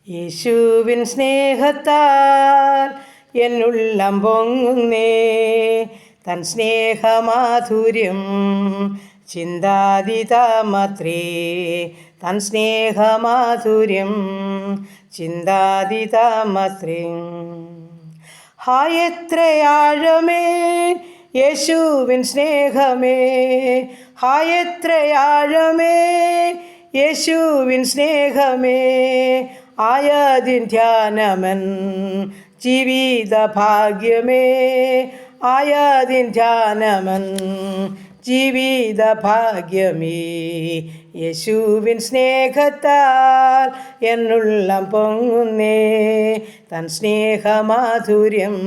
യേശുവിൻ സ്നേഹത്താൽ എന്നുള്ളം പൊങ്ങുന്നേ, തൻ സ്നേഹമാധുര്യം ചിന്താതീതമത്രേ, തൻ സ്നേഹമാധുര്യം ചിന്താതീതമത്രേ. ഹായ് എത്ര ആഴമേ യേശുവിൻ സ്നേഹമേ, ഹായ് എത്ര ആഴമേ യേശുവിൻ സ്നേഹമേ, ആയതിൻ ധ്യാനമൻ ജീവിത ഭാഗ്യമേ, ആയതിൻ ധ്യാനമൻ ജീവിത ഭാഗ്യമേ. യേശുവിൻ സ്നേഹത്താൽ എന്നുള്ളം പൊങ്ങുന്നേ, തൻ സ്നേഹമാധുര്യം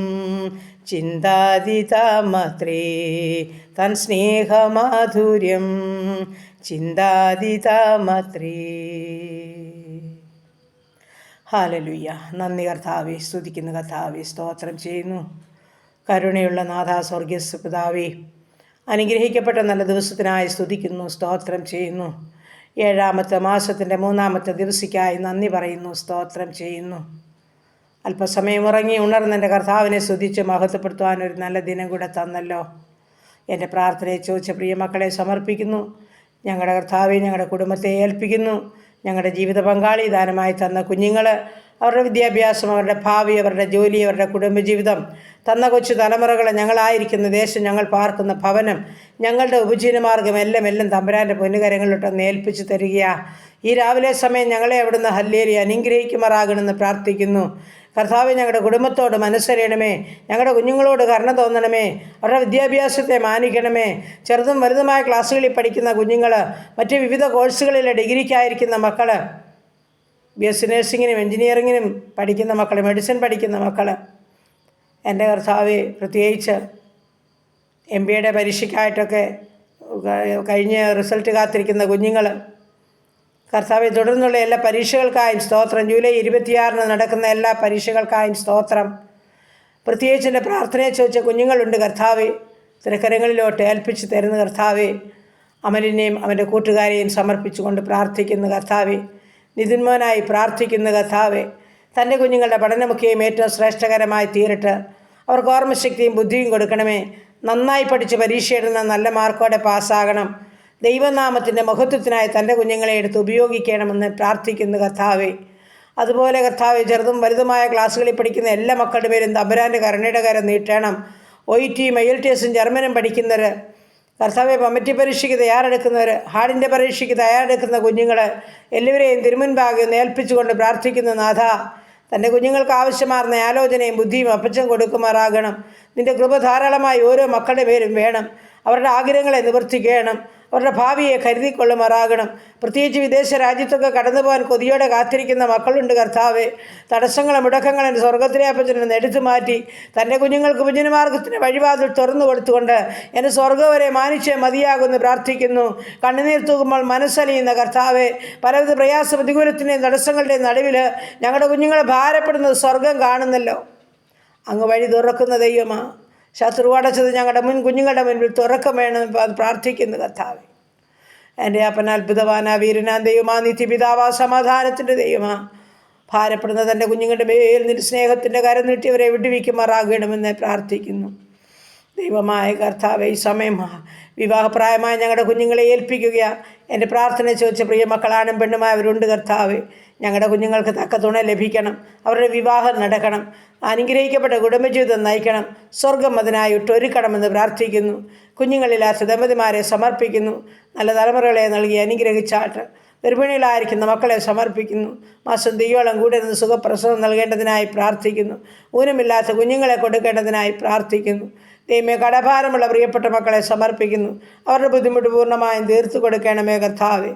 ചിന്താതീതമത്രേ, തൻ സ്നേഹമാധുര്യം ചിന്താതീതമത്രേ. ഹല്ലേലൂയ. നന്ദി കർത്താവേ, സ്തുതിക്കുന്ന കർത്താവേ, സ്തോത്രം ചെയ്യുന്നു. കരുണയുള്ള നാഥ സ്വർഗീയ പിതാവേ, അനുഗ്രഹിക്കപ്പെട്ട നല്ല ദിവസത്തിനായി സ്തുതിക്കുന്നു, സ്തോത്രം ചെയ്യുന്നു. 7-ാമത്തെ മാസത്തിൻ്റെ 3-ാമത്തെ ദിവസക്കായി നന്ദി പറയുന്നു, സ്തോത്രം ചെയ്യുന്നു. അല്പസമയം ഉറങ്ങി ഉണർന്ന് എൻ്റെ കർത്താവിനെ സ്തുതിച്ച് മഹത്വപ്പെടുത്തുവാൻ ഒരു നല്ല ദിനം കൂടെ തന്നല്ലോ. എൻ്റെ പ്രാർത്ഥനയെ ചോദിച്ച പ്രിയ മക്കളെ സമർപ്പിക്കുന്നു. ഞങ്ങളുടെ കർത്താവെ ഞങ്ങളുടെ കുടുംബത്തെ ഏൽപ്പിക്കുന്നു. ഞങ്ങളുടെ ജീവിത പങ്കാളി ദാനമായി തന്ന കുഞ്ഞുങ്ങൾ, അവരുടെ വിദ്യാഭ്യാസം, അവരുടെ ഭാവി, അവരുടെ ജോലി, അവരുടെ കുടുംബജീവിതം, തന്ന കൊച്ചു തലമുറകൾ, ഞങ്ങളായിരിക്കുന്ന ദേശം, ഞങ്ങൾ പാർക്കുന്ന ഭവനം, ഞങ്ങളുടെ ഉപജീവനമാർഗം എല്ലാം തമ്പുരാൻ്റെ പൊന്നുകരങ്ങളിലോട്ടൊന്ന് ഏൽപ്പിച്ചു തരികയാ. ഈ രാവിലെ സമയം ഞങ്ങളെ അവിടുന്ന് ഹല്ലേലൂയ അനുഗ്രഹിക്കുമാറാകണമെന്ന് പ്രാർത്ഥിക്കുന്നു. കർത്താവെ, ഞങ്ങളുടെ കുടുംബത്തോട് മനസ്സറിയണമേ, ഞങ്ങളുടെ കുഞ്ഞുങ്ങളോട് കരുണ തോന്നണമേ, അവരുടെ വിദ്യാഭ്യാസത്തെ മാനിക്കണമേ. ചെറുതും വലുതുമായ ക്ലാസ്സുകളിൽ പഠിക്കുന്ന കുഞ്ഞുങ്ങൾ, മറ്റ് വിവിധ കോഴ്സുകളിൽ ഡിഗ്രിക്കായിരിക്കുന്ന മക്കൾ, BSc നഴ്സിങ്ങിനും എൻജിനീയറിങ്ങിനും പഠിക്കുന്ന മക്കൾ, മെഡിസിൻ പഠിക്കുന്ന മക്കൾ, എൻ്റെ കർത്താവെ പ്രത്യേകിച്ച് MBA പരീക്ഷയ്ക്കായിട്ടൊക്കെ കഴിഞ്ഞ് റിസൾട്ട് കാത്തിരിക്കുന്ന കുഞ്ഞുങ്ങൾ, കർത്താവെ തുടർന്നുള്ള എല്ലാ പരീക്ഷകൾക്കായും സ്തോത്രം. ജൂലൈ 26 നടക്കുന്ന എല്ലാ പരീക്ഷകൾക്കായും സ്തോത്രം. പ്രത്യേകിച്ച് എൻ്റെ പ്രാർത്ഥനയെ ചോദിച്ച കുഞ്ഞുങ്ങളുണ്ട് കർത്താവെ, തിരക്കരങ്ങളിലോട്ട് ഏൽപ്പിച്ച് തരുന്ന കർത്താവെ. അമലിനെയും അവൻ്റെ കൂട്ടുകാരെയും സമർപ്പിച്ചുകൊണ്ട് പ്രാർത്ഥിക്കുന്ന കർത്താവെ. നിതിന്മോനായി പ്രാർത്ഥിക്കുന്ന കർത്താവെ. തൻ്റെ കുഞ്ഞുങ്ങളുടെ പഠനമൊക്കെയും ഏറ്റവും ശ്രേഷ്ഠകരമായി തീരട്ടെ. അവർക്ക് ഓർമ്മശക്തിയും ബുദ്ധിയും കൊടുക്കണമേ. നന്നായി പഠിച്ച് പരീക്ഷ എഴുതുന്ന നല്ല മാർക്കോടെ പാസ്സാകണം. ദൈവനാമത്തിൻ്റെ മഹത്വത്തിനായി തൻ്റെ കുഞ്ഞുങ്ങളെ എടുത്ത് ഉപയോഗിക്കണമെന്ന് പ്രാർത്ഥിക്കുന്നു കർത്താവെ. അതുപോലെ കർത്താവെ, ചെറുതും വലുതുമായ ക്ലാസ്സുകളിൽ പഠിക്കുന്ന എല്ലാ മക്കളുടെ പേരും തമ്പുരാൻ്റെ കരുണയുടെ കരം നീട്ടണം. OET, IELTS, ജർമ്മനും പഠിക്കുന്നവർ, കർത്താവെ, കമ്മിറ്റി പരീക്ഷയ്ക്ക് തയ്യാറെടുക്കുന്നവർ, ഹാർഡിൻ്റെ പരീക്ഷയ്ക്ക് തയ്യാറെടുക്കുന്ന കുഞ്ഞുങ്ങൾ, എല്ലാവരെയും തിരുമുൻപാകെ ഏൽപ്പിച്ചുകൊണ്ട് പ്രാർത്ഥിക്കുന്ന നാഥ, തൻ്റെ കുഞ്ഞുങ്ങൾക്ക് ആവശ്യമാർന്ന ആലോചനയും ബുദ്ധിയും അപ്പച്ചൻ കൊടുക്കുമാറാകണം. നിൻ്റെ കൃപ ധാരാളമായി ഓരോ മക്കളുടെ പേരും വേണം. അവരുടെ ആഗ്രഹങ്ങളെ നിവർത്തിക്കണം. അവരുടെ ഭാവിയെ കരുതിക്കൊള്ളുമാറാകണം. പ്രത്യേകിച്ച് വിദേശ രാജ്യത്തൊക്കെ കടന്നു പോകാൻ കൊതിയോടെ കാത്തിരിക്കുന്ന മക്കളുണ്ട് കർത്താവെ. തടസ്സങ്ങളും മുടക്കങ്ങളും സ്വർഗത്തിലെ അപ്പച്ചനെ എടുത്തു മാറ്റി തൻ്റെ കുഞ്ഞുങ്ങൾക്ക് ഉപജീവനമാർഗത്തിന് വഴിവാതിൽ തുറന്നു കൊടുത്തുകൊണ്ട് എൻ്റെ സ്വർഗ്ഗം വരെ മാനിച്ചേ മതിയാകുമെന്ന് പ്രാർത്ഥിക്കുന്നു. കണ്ണുനീർ തൂകുമ്പോൾ മനസ്സലിയുന്ന കർത്താവെ, പലവിധ പ്രയാസ പ്രതികൂലത്തിൻ്റെയും തടസ്സങ്ങളുടെയും നടുവിൽ ഞങ്ങളുടെ കുഞ്ഞുങ്ങളെ ഭാരപ്പെടുന്നത് സ്വർഗം കാണുന്നല്ലോ. അങ്ങ് വഴി തുറക്കുന്ന ദൈവമാ. ശത്രു അടച്ചത് ഞങ്ങളുടെ കുഞ്ഞുങ്ങളുടെ മുൻപിൽ തുറക്കം വേണമെന്ന് പ്രാർത്ഥിക്കുന്നു കർത്താവെ. എൻ്റെ അപ്പൻ അത്ഭുതവാനാ, വീരനാ ദൈവമാ, നിത്യപിതാവാ, സമാധാനത്തിൻ്റെ ദൈവമാ. ഭാരപ്പെടുന്ന തൻ്റെ കുഞ്ഞുങ്ങളുടെ മേൽ നിന്റെ സ്നേഹത്തിൻ്റെ കരം നീട്ടിയവരെ വിടുവിക്കുമാറാകണമെന്ന് പ്രാർത്ഥിക്കുന്നു. ദൈവമായ കർത്താവെ, ഈ സമയം വിവാഹപ്രായമായ ഞങ്ങളുടെ കുഞ്ഞുങ്ങളെ ഏൽപ്പിക്കുക. എൻ്റെ പ്രാർത്ഥന ചോദിച്ച പ്രിയ മക്കളാണും പെണ്ണുമായവരുണ്ട് കർത്താവെ. ഞങ്ങളുടെ കുഞ്ഞുങ്ങൾക്ക് തക്ക തുണ ലഭിക്കണം. അവരുടെ വിവാഹം നടക്കണം. അനുഗ്രഹിക്കപ്പെട്ട കുടുംബജീവിതം നയിക്കണം. സ്വർഗം അതിനായി ഇട്ടൊരുക്കണമെന്ന് പ്രാർത്ഥിക്കുന്നു. കുഞ്ഞുങ്ങളില്ലാത്ത ദമ്പതിമാരെ സമർപ്പിക്കുന്നു. നല്ല തലമുറകളെ നൽകി അനുഗ്രഹിച്ചാട്ട്. ഗർഭിണികളായിരിക്കുന്ന മക്കളെ സമർപ്പിക്കുന്നു. മാസം ദൈവോളം കൂടെ നിന്ന് സുഖപ്രസവം നൽകേണ്ടതിനായി പ്രാർത്ഥിക്കുന്നു. ഊനമില്ലാത്ത കുഞ്ഞുങ്ങളെ കൊടുക്കേണ്ടതിനായി പ്രാർത്ഥിക്കുന്നു. ദൈവമേ, കടഭാരമുള്ള പ്രിയപ്പെട്ട മക്കളെ സമർപ്പിക്കുന്നു. അവരുടെ ബുദ്ധിമുട്ട് പൂർണ്ണമായും തീർത്തു കൊടുക്കണമേ കർത്താവെ.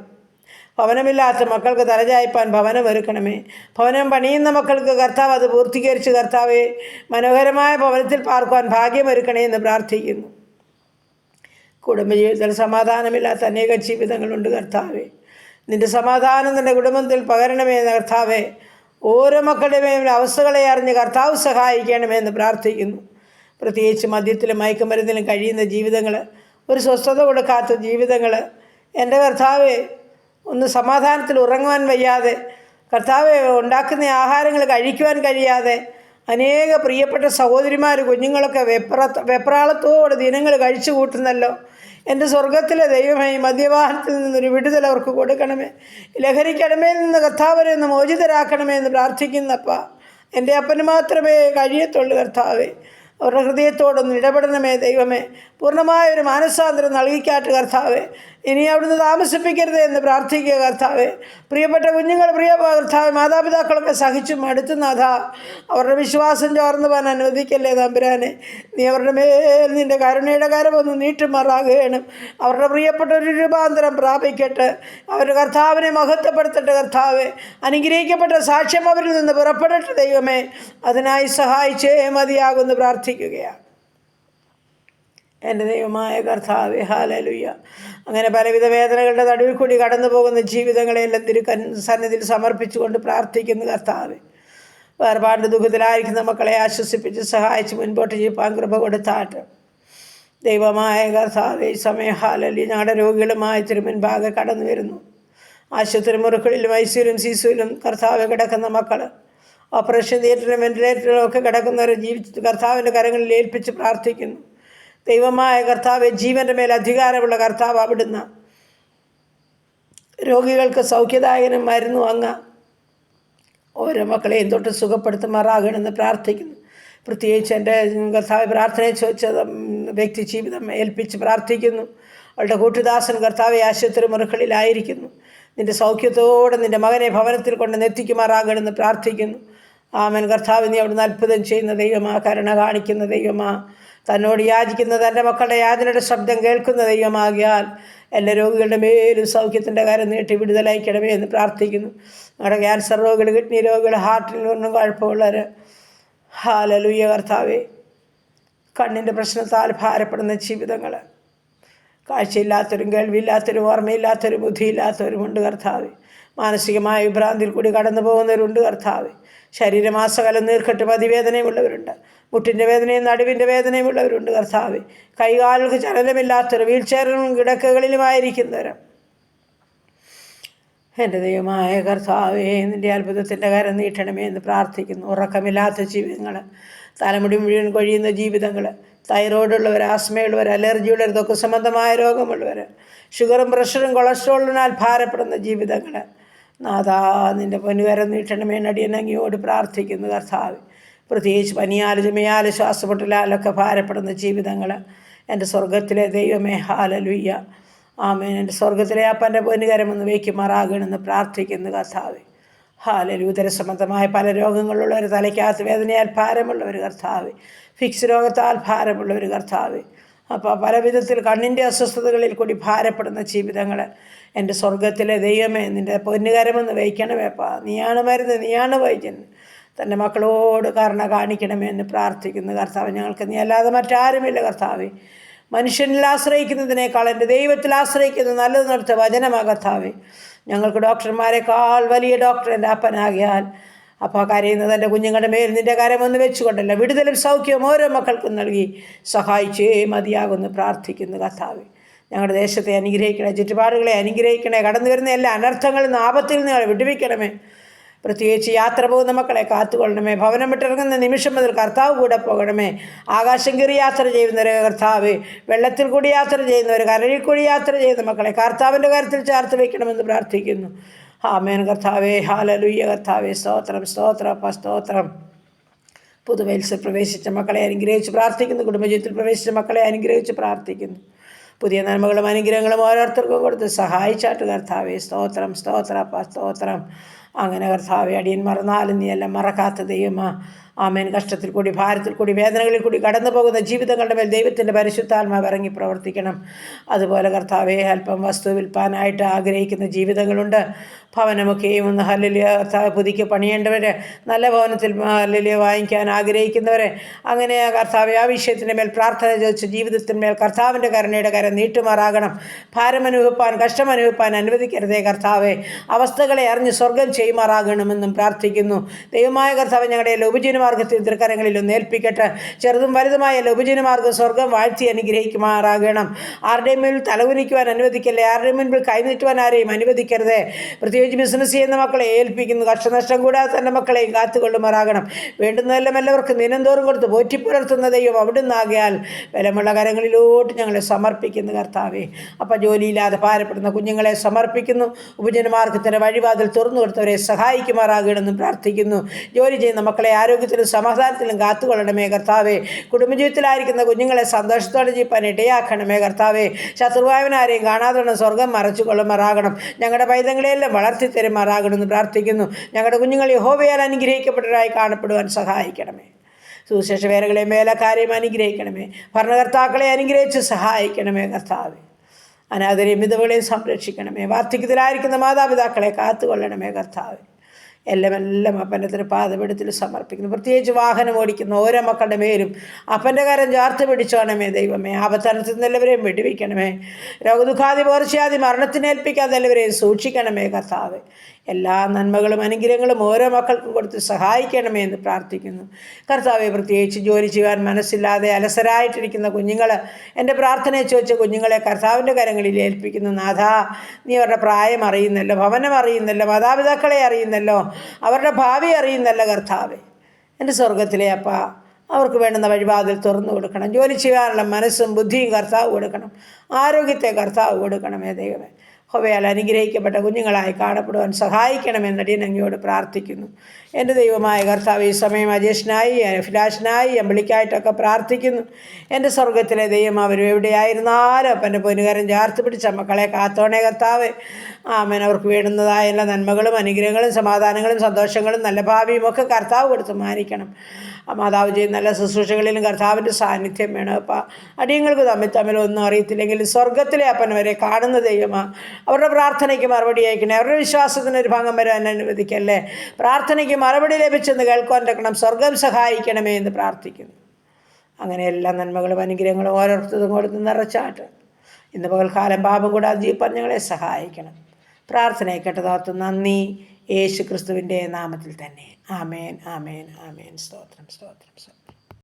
ഭവനമില്ലാത്ത മക്കൾക്ക് തലചായ്പാൻ ഭവനം ഒരുക്കണമേ. ഭവനം പണിയുന്ന മക്കൾക്ക് കർത്താവ് അത് പൂർത്തീകരിച്ച് കർത്താവെ മനോഹരമായ ഭവനത്തിൽ പാർക്കുവാൻ ഭാഗ്യമൊരുക്കണേ എന്ന് പ്രാർത്ഥിക്കുന്നു. കുടുംബജീവിതത്തിൽ സമാധാനമില്ലാത്ത അനേക ജീവിതങ്ങളുണ്ട് കർത്താവെ. നിൻ്റെ സമാധാനം നിൻ്റെ കുടുംബത്തിൽ പകരണമേ കർത്താവെ. ഓരോ മക്കളുടെയും അവസ്ഥകളെ അറിഞ്ഞ് കർത്താവ് സഹായിക്കണമെന്ന് പ്രാർത്ഥിക്കുന്നു. പ്രത്യേകിച്ച് മദ്യത്തിലും മയക്കുമരുന്നിലും കഴിയുന്ന ജീവിതങ്ങൾ, ഒരു സ്വസ്ഥത കൊടുക്കാത്ത ജീവിതങ്ങൾ, എൻ്റെ കർത്താവെ, ഒന്ന് സമാധാനത്തിൽ ഉറങ്ങുവാൻ വയ്യാതെ കർത്താവെ, ഉണ്ടാക്കുന്ന ആഹാരങ്ങൾ കഴിക്കുവാൻ കഴിയാതെ അനേക പ്രിയപ്പെട്ട സഹോദരിമാർ, കുഞ്ഞുങ്ങളൊക്കെ വെപ്രാളത്തോടെ ദിനങ്ങൾ കഴിച്ചു കൂട്ടുന്നല്ലോ. എൻ്റെ സ്വർഗത്തിലെ ദൈവമേ, മദ്യപാനത്തിൽ നിന്നൊരു വിടുതൽ അവർക്ക് കൊടുക്കണമേ. ലഹരിക്കടമയിൽ നിന്ന് കർത്താവിനെ ഒന്ന് മോചിതരാക്കണമേ എന്ന് പ്രാർത്ഥിക്കുന്നപ്പ. എൻ്റെ അപ്പന് മാത്രമേ കഴിയത്തുള്ളൂ കർത്താവേ. അവരുടെ ഹൃദയത്തോടൊന്ന് ഇടപെടണമേ ദൈവമേ. പൂർണ്ണമായൊരു മാനസാന്തരം നൽകിക്കാട്ട് കർത്താവേ. ഇനി അവിടുന്ന് താമസിപ്പിക്കരുത് എന്ന് പ്രാർത്ഥിക്കുക കർത്താവേ. പ്രിയപ്പെട്ട കുഞ്ഞുങ്ങൾ, കർത്താവേ, മാതാപിതാക്കളൊക്കെ സഹിച്ചും അടുത്തുനാഥ അവരുടെ വിശ്വാസം ചോർന്നു പോകാൻ അനുവദിക്കല്ലേ തമ്പുരാനെ. നീ അവരുടെ മേൽ നിൻ്റെ കരുണയുടെ കരമൊന്ന് നീട്ടുമാറാകണം. അവരുടെ പ്രിയപ്പെട്ട ഒരു രൂപാന്തരം പ്രാപിക്കട്ടെ. അവരുടെ കർത്താവിനെ മഹത്വപ്പെടുത്തട്ടെ കർത്താവേ. അനുഗ്രഹിക്കപ്പെട്ട സാക്ഷ്യം അവരിൽ നിന്ന് പുറപ്പെടട്ടെ ദൈവമേ. അതിനായി സഹായിച്ചേ മതിയാകുമെന്ന് പ്രാർത്ഥിക്കുകയാണ് എൻ്റെ ദൈവമായ കർത്താവേ. ഹല്ലേലൂയ. അങ്ങനെ പലവിധ വേദനകളുടെ നടുവിൽ കൂടി കടന്നു പോകുന്ന ജീവിതങ്ങളെല്ലാം സന്നിധിയിൽ സമർപ്പിച്ചുകൊണ്ട് പ്രാർത്ഥിക്കുന്നു കർത്താവേ. വേർപാട് ദുഃഖത്തിലായിരിക്കുന്ന മക്കളെ ആശ്വസിപ്പിച്ച് സഹായിച്ച് മുൻപോട്ട് ജീവിപ്പാൻ കൃപ കൊടുത്താട്ട് ദൈവമായ കർത്താവേ. സമയം ഹല്ലേലൂയ. ഞങ്ങളുടെ രോഗികളുമായി തിരുമുൻപാകെ കടന്നു വരുന്നു. ആശുപത്രി മുറികളിലും ഐസിയിലും സിസുവിലും കർത്താവെ കിടക്കുന്ന മക്കൾ, ഓപ്പറേഷൻ തിയേറ്ററിലും വെന്റിലേറ്ററിലും ഒക്കെ കിടക്കുന്നവരെ കർത്താവിൻ്റെ കരങ്ങളിൽ ഏൽപ്പിച്ച് പ്രാർത്ഥിക്കുന്നു. ദൈവമായ കർത്താവെ, ജീവൻ്റെ മേൽ അധികാരമുള്ള കർത്താവ് അവിടുന്ന് രോഗികൾക്ക് സൗഖ്യദായകനും മരുന്നു അങ്ങ് ഓരോ മക്കളെയും തൊട്ട് സുഖപ്പെടുത്തുമാറാകണമെന്ന് പ്രാർത്ഥിക്കുന്നു. പ്രത്യേകിച്ച് എൻ്റെ കർത്താവ് പ്രാർത്ഥനയെ ചോദിച്ച വ്യക്തി ജീവിതം ഏൽപ്പിച്ച് പ്രാർത്ഥിക്കുന്നു. അവളുടെ കൂട്ടുദാസൻ കർത്താവെ ആശുപത്രി മുറികളിലായിരിക്കുന്നു. നിൻ്റെ സൗഖ്യത്തോടെ നിൻ്റെ മകനെ ഭവനത്തിൽ കൊണ്ട് നെത്തിക്കുമാറാകണമെന്ന് പ്രാർത്ഥിക്കുന്നു. ആമൻ. കർത്താവ്, നീ അവിടുന്ന് അത്ഭുതം ചെയ്യുന്ന ദൈവമാ, കരുണ കാണിക്കുന്ന ദൈവമാ, തന്നോട് യാചിക്കുന്ന തൻ്റെ മക്കളുടെ യാചനയുടെ ശബ്ദം കേൾക്കുന്ന ദൈവമാകിയാൽ എല്ലാ രോഗികളുടെ മേലും സൗഖ്യത്തിൻ്റെ കാര്യം നീട്ടി വിടുതലയക്കണമേ എന്ന് പ്രാർത്ഥിക്കുന്നു. നമ്മുടെ ക്യാൻസർ രോഗികൾ, കിഡ്നി രോഗികൾ, ഹാർട്ടിനൊന്നും കുഴപ്പമുള്ളവർ, ഹല്ലേലൂയ കർത്താവേ. കണ്ണിൻ്റെ പ്രശ്നത്താൽ ഭാരപ്പെടുന്ന ജീവിതങ്ങൾ, കാഴ്ചയില്ലാത്തവരും കേൾവിയില്ലാത്തവരും ഓർമ്മയില്ലാത്തവരും ബുദ്ധിയില്ലാത്തവരുമുണ്ട് കർത്താവേ. മാനസികമായ വിഭ്രാന്തിയിൽ കൂടി കടന്നു പോകുന്നവരുണ്ട് കർത്താവേ. ശരീരമാസകലം നീർക്കെട്ട് അതിവേദനയുമുള്ളവരുണ്ട്. മുട്ടിൻ്റെ വേദനയും നടുവിൻ്റെ വേദനയും ഉള്ളവരുണ്ട് കർത്താവേ. കൈകാലുകൾക്ക് ചലനമില്ലാത്തവർ, വീൽ ചെയറിലും കിടക്കകളിലുമായിരിക്കുന്നവർ, എൻ്റെ ദൈവമായ കർത്താവേ, നിൻ്റെ അത്ഭുതത്തിൻ്റെ കരം നീട്ടണമേ എന്ന് പ്രാർത്ഥിക്കുന്നു. ഉറക്കമില്ലാത്ത ജീവിതങ്ങൾ, തലമുടി മുഴുവൻ കൊഴിയുന്ന ജീവിതങ്ങൾ, തൈറോയ്ഡുള്ളവർ, ആസ്മയുള്ളവർ, അലർജിയുള്ളവർ, ത്വക്ക് സംബന്ധമായ രോഗമുള്ളവർ, ഷുഗറും പ്രഷറും കൊളസ്ട്രോളിനാൽ ഭാരപ്പെടുന്ന ജീവിതങ്ങൾ, നാഥാ നിൻ്റെ പൊന്നുകരം നീട്ടണമേ നടിയനങ്ങിയോട് പ്രാർത്ഥിക്കുന്നു കർത്താവ്. പ്രത്യേകിച്ച് പനിയാൽ, ചുമയാൽ, ശ്വാസമുട്ടലാലൊക്കെ ഭാരപ്പെടുന്ന ജീവിതങ്ങൾ, എൻ്റെ സ്വർഗത്തിലെ ദൈവമേ, ഹല്ലേലൂയ. ആമേൻ. എൻ്റെ സ്വർഗത്തിലെ അപ്പൻ്റെ പൊന്നുകരമൊന്ന് വയ്ക്കുമാറാകണമെന്ന് പ്രാർത്ഥിക്കുന്നു കർത്താവ്. ഹല്ലേലൂയ. ഉദരസംബന്ധമായ പല രോഗങ്ങളുള്ളവർ, തലയ്ക്കകത്ത് വേദനയാൽ ഭാരമുള്ളവർ കർത്താവ്, ഫിക്സ് രോഗത്താൽ ഭാരമുള്ളവർ കർത്താവ്, അപ്പോൾ പല വിധത്തിൽ കണ്ണിൻ്റെ അസ്വസ്ഥതകളിൽ കൂടി ഭാരപ്പെടുന്ന ജീവിതങ്ങൾ, എൻ്റെ സ്വർഗത്തിലെ ദൈവമേ, നിൻ്റെ പൊന്നുകരമെന്ന് വയ്ക്കണമേപ്പാ. നീയാണ് മരുന്ന്, നീയാണ് വൈദ്യൻ. തൻ്റെ മക്കളോട് കരുണ കാണിക്കണമേ എന്ന് പ്രാർത്ഥിക്കുന്നു കർത്താവ്. ഞങ്ങൾക്ക് നീ അല്ലാതെ മറ്റാരുമില്ല കർത്താവേ. മനുഷ്യനിൽ ആശ്രയിക്കുന്നതിനേക്കാൾ എൻ്റെ ദൈവത്തിൽ ആശ്രയിക്കുന്നത് നല്ലത് നടത്ത വചനമാ കർത്താവേ. ഞങ്ങൾക്ക് ഡോക്ടർമാരെക്കാൾ വലിയ ഡോക്ടർ എൻ്റെ അപ്പനാകിയാൽ അപ്പോൾ കരയുന്നത് എൻ്റെ കുഞ്ഞുങ്ങളുടെ മേൽ നിൻ്റെ കരമൊന്ന് വെച്ചുകൊണ്ടല്ല, വിടുതലും സൗഖ്യവും ഓരോ മക്കൾക്കും നൽകി സഹായിച്ചേ മതിയാകുമെന്ന് പ്രാർത്ഥിക്കുന്നു കർത്താവേ. ഞങ്ങളുടെ ദേശത്തെ അനുഗ്രഹിക്കണേ, ചുറ്റുപാടുകളെ അനുഗ്രഹിക്കണേ, കടന്നു വരുന്ന എല്ലാ അനർത്ഥങ്ങളിൽ നിന്ന്, ആപത്തിൽ നിന്ന് വിടുവിക്കണമേ. പ്രത്യേകിച്ച് യാത്ര പോകുന്ന മക്കളെ കാത്തുകൊള്ളണമേ. ഭവനം വിട്ടിറങ്ങുന്ന നിമിഷം മുതൽ കർത്താവ് കൂടെ പോകണമേ. ആകാശം കയറി യാത്ര ചെയ്യുന്നവരെ കർത്താവ്, വെള്ളത്തിൽ കൂടി യാത്ര ചെയ്യുന്നവർ, കരയിൽ കൂടി യാത്ര ചെയ്യുന്ന മക്കളെ കർത്താവിൻ്റെ കാര്യത്തിൽ ചേർത്ത് വയ്ക്കണമെന്ന് പ്രാർത്ഥിക്കുന്നു. ആമേൻ കർത്താവേ. ഹല്ലേലൂയ കർത്താവേ. സ്തോത്രം, സ്തോത്രം, സ്തോത്രം. പുതുവത്സരം പ്രവേശിച്ച മക്കളെ അനുഗ്രഹിച്ച് പ്രാർത്ഥിക്കുന്നു. കുടുംബജീവിതത്തിൽ പ്രവേശിച്ച മക്കളെ അനുഗ്രഹിച്ച് പ്രാർത്ഥിക്കുന്നു. പുതിയ നന്മകളും അനുഗ്രഹങ്ങളും ഓരോരുത്തർക്കും കൊടുത്ത് സഹായിച്ചാട്ട് കർത്താവേ. സ്തോത്രം, സ്തോത്രം, സ്തോത്രം. അങ്ങനെ കർത്താവെ, അടിയൻ മറന്നാലും നീ എല്ലാം മറക്കാത്ത ദൈവമാ. ആമേൻ. കഷ്ടത്തിൽ കൂടി, ഭാരത്തിൽ കൂടി, വേദനകളിൽ കൂടി കടന്നു പോകുന്ന ജീവിതങ്ങളുടെ മേൽ ദൈവത്തിൻ്റെ പരിശുദ്ധാത്മാവ് ഇറങ്ങി പ്രവർത്തിക്കണം. അതുപോലെ കർത്താവെ, അല്പം വസ്തു വിൽപ്പാനായിട്ട് ആഗ്രഹിക്കുന്ന ജീവിതങ്ങളുണ്ട്. ഭവനമൊക്കെയും ഒന്ന് ഹല്ലേലൂയ കർത്താവ് പുതുക്കി പണിയേണ്ടവർ, നല്ല ഭവനത്തിൽ ഹല്ലേലൂയ വാങ്ങിക്കാൻ ആഗ്രഹിക്കുന്നവരെ, അങ്ങനെ കർത്താവെ ആ വിഷയത്തിൻ്റെ മേൽ പ്രാർത്ഥന ചോദിച്ച് ജീവിതത്തിന്മേൽ കർത്താവിൻ്റെ കരുണയുടെ കരം നീട്ടുമാറാകണം. ഭാരമനുഭവിപ്പാൻ, കഷ്ടമനുഭവിപ്പാൻ അനുവദിക്കരുതേ കർത്താവെ. അവസ്ഥകളെ അറിഞ്ഞ് സ്വർഗം ചെയ്യുമാറാകണമെന്നും പ്രാർത്ഥിക്കുന്നു. ദൈവമായ കർത്താവ്, ഞങ്ങളുടെ ഉപജീവന ഉപജനമാർഗത്തിൽ തൃക്കരങ്ങളിൽ ഒന്ന് ഏൽപ്പിക്കട്ടെ. ചെറുതും വലുതുമായ എല്ലാ ഉപജനമാർഗം സ്വർഗം വാഴ്ത്തി അനുഗ്രഹിക്കുമാറാകണം. ആരുടെയും മുന്നിൽ തലകുനിക്കുവാൻ അനുവദിക്കല്ലേ, ആരുടെയും മുൻപിൽ കൈനീട്ടുവാൻ ആരെയും അനുവദിക്കരുതേ. പ്രത്യേകിച്ച് ബിസിനസ് ചെയ്യുന്ന മക്കളെ ഏൽപ്പിക്കുന്നു. കഷ്ടനഷ്ടം കൂടാതെ തൻ്റെ മക്കളെയും കാത്തുകൊള്ളുമാറാകണം. വേണ്ടുന്നതെല്ലാം എല്ലാവർക്കും ദിനംതോറും കൊടുത്ത് പോറ്റിപ്പുലർത്തുന്ന ദൈവം അവിടുന്നാകയാൽ ബലമുള്ള കരങ്ങളിലോട്ട് ഞങ്ങളെ സമർപ്പിക്കുന്നു കർത്താവേ. അപ്പം ജോലിയില്ലാതെ ഭാരപ്പെടുന്ന കുഞ്ഞുങ്ങളെ സമർപ്പിക്കുന്നു. ഉപജനമാർഗത്തിൻ്റെ വഴിവാതിൽ തുറന്നു കൊടുത്തവരെ സഹായിക്കുമാറാകണമെന്ന് പ്രാർത്ഥിക്കുന്നു. ജോലി ചെയ്യുന്ന മക്കളെ ആരോഗ്യത്തിലും സമാധാനത്തിലും കാത്തുകൊള്ളണമേ കർത്താവേ. കുടുംബജീവിതത്തിലായിരിക്കുന്ന കുഞ്ഞുങ്ങളെ സന്തോഷത്തോടെ ജീവിപ്പാൻ ഇടയാക്കണമേ കർത്താവേ. ശത്രുവായവനാരെയും കാണാതെ സ്വർഗം മറച്ചു കൊള്ളുമാറാകണം. ഞങ്ങളുടെ പൈതങ്ങളെയെല്ലാം വളർത്തി തരുമാറാകണമെന്ന് പ്രാർത്ഥിക്കുന്നു. ഞങ്ങളുടെ കുഞ്ഞുങ്ങൾ യഹോവയാൽ അനുഗ്രഹിക്കപ്പെട്ടവരായി കാണപ്പെടുവാൻ സഹായിക്കണമേ. സുവിശേഷ വേലകളെയും വേലക്കാരെയും അനുഗ്രഹിക്കണമേ. ഭരണകർത്താക്കളെ അനുഗ്രഹിച്ച് സഹായിക്കണമേ കർത്താവേ. അനാഥരെയും വിധവകളെയും സംരക്ഷിക്കണമേ. വാർദ്ധക്യത്തിലായിരിക്കുന്ന മാതാപിതാക്കളെ കാത്തുകൊള്ളണമേ കർത്താവേ. എല്ലാം അപ്പൻ്റെ തൃപാദപീഠത്തിൽ സമർപ്പിക്കുന്നു. പ്രത്യേകിച്ച് വാഹനം ഓടിക്കുന്ന ഓരോ മക്കളുടെ മേലും അപ്പൻ്റെ കരം ചേർത്ത് പിടിച്ചോണമേ ദൈവമേ. ആപത്തനത്തിൽ നിന്ന് എല്ലാവരെയും വെടിവെക്കണമേ. രോഗദുഃഖാദി പകർച്ചയാദി മരണത്തിനേൽപ്പിക്കാതെ എല്ലാവരെയും സൂക്ഷിക്കണമേ കർത്താവേ. എല്ലാ നന്മകളും അനുഗ്രഹങ്ങളും ഓരോ മക്കൾക്കും കൊടുത്ത് സഹായിക്കണമേ എന്ന് പ്രാർത്ഥിക്കുന്നു കർത്താവെ. പ്രത്യേകിച്ച് ജോലി ചെയ്യാൻ മനസ്സില്ലാതെ അലസരായിട്ടിരിക്കുന്ന കുഞ്ഞുങ്ങൾ, എൻ്റെ പ്രാർത്ഥനയെ ചോദിച്ച കുഞ്ഞുങ്ങളെ കർത്താവിൻ്റെ കരങ്ങളിൽ ഏൽപ്പിക്കുന്നു. നാഥാ, നീ അവരുടെ പ്രായം അറിയുന്നല്ലോ, ഭവനം അറിയുന്നല്ലോ, മാതാപിതാക്കളെ അറിയുന്നല്ലോ, അവരുടെ ഭാവി അറിയുന്നല്ലോ കർത്താവെ. എൻ്റെ സ്വർഗത്തിലെ അപ്പ, അവർക്ക് വേണ്ടുന്ന വഴിവാതിൽ തുറന്നു കൊടുക്കണം. ജോലി ചെയ്യാനുള്ള മനസ്സും ബുദ്ധിയും കർത്താവ് കൊടുക്കണം. ആരോഗ്യത്തെ കർത്താവ് കൊടുക്കണമേ ദൈവമേ. ഹോവയാൽ അനുഗ്രഹിക്കപ്പെട്ട കുഞ്ഞുങ്ങളായി കാണപ്പെടുവാൻ സഹായിക്കണമെന്ന് അടിയൻ അങ്ങയോട് പ്രാർത്ഥിക്കുന്നു. എൻ്റെ ദൈവമായ കർത്താവ്, ഈ സമയം അജേഷിനായി, അഭിലാഷിനായി, അമ്പിളിക്കായിട്ടൊക്കെ പ്രാർത്ഥിക്കുന്നു. എൻ്റെ സ്വർഗത്തിലെ ദൈവം അവരും എവിടെയായിരുന്നാലും അപ്പൻ്റെ പൊന്നുകാരൻ ചേർത്ത് പിടിച്ച മക്കളെ കാത്തോണേ കർത്താവ്. ആമേൻ. അവർക്ക് വേണ്ടുന്നതായ എല്ലാ നന്മകളും അനുഗ്രഹങ്ങളും സമാധാനങ്ങളും സന്തോഷങ്ങളും നല്ല ഭാവിയും ഒക്കെ കർത്താവ് കൊടുത്ത് മാനിക്കണം. മാതാവ് ചെയ്യുന്ന നല്ല ശുശ്രൂഷകളിലും കർത്താവിൻ്റെ സാന്നിധ്യം വേണം. അപ്പം അടിയങ്ങൾക്ക് തമ്മിലൊന്നും അറിയത്തില്ലെങ്കിൽ സ്വർഗത്തിലെ അപ്പനവരെ കാണുന്ന ദൈവമാണ്. അവരുടെ പ്രാർത്ഥനയ്ക്ക് മറുപടി അയക്കണേ. അവരുടെ വിശ്വാസത്തിനൊരു ഭംഗം വരാൻ അനുവദിക്കല്ലേ. പ്രാർത്ഥനയ്ക്ക് മറുപടി ലഭിച്ചെന്ന് കേൾക്കുവാൻ തക്കണം. സ്വർഗം സഹായിക്കണമേ എന്ന് പ്രാർത്ഥിക്കുന്നു. അങ്ങനെ എല്ലാ നന്മകളും അനുഗ്രഹങ്ങളും ഓരോരുത്തരും കൊടുത്ത് നിറച്ചാട്ട് ഇന്ന് പകൽക്കാലം പാപം കൂടാതെ ജീവിപ്പാൻ ഞങ്ങളെ സഹായിക്കണം. പ്രാർത്ഥനയെ കേട്ടതോർത്ത് നന്ദി. യേശു ക്രിസ്തുവിൻ്റെ നാമത്തിൽ തന്നെ. ആമേൻ, ആമേൻ, ആമേൻ. സ്തോത്രം, സ്തോത്രം, സ്തോത്രം.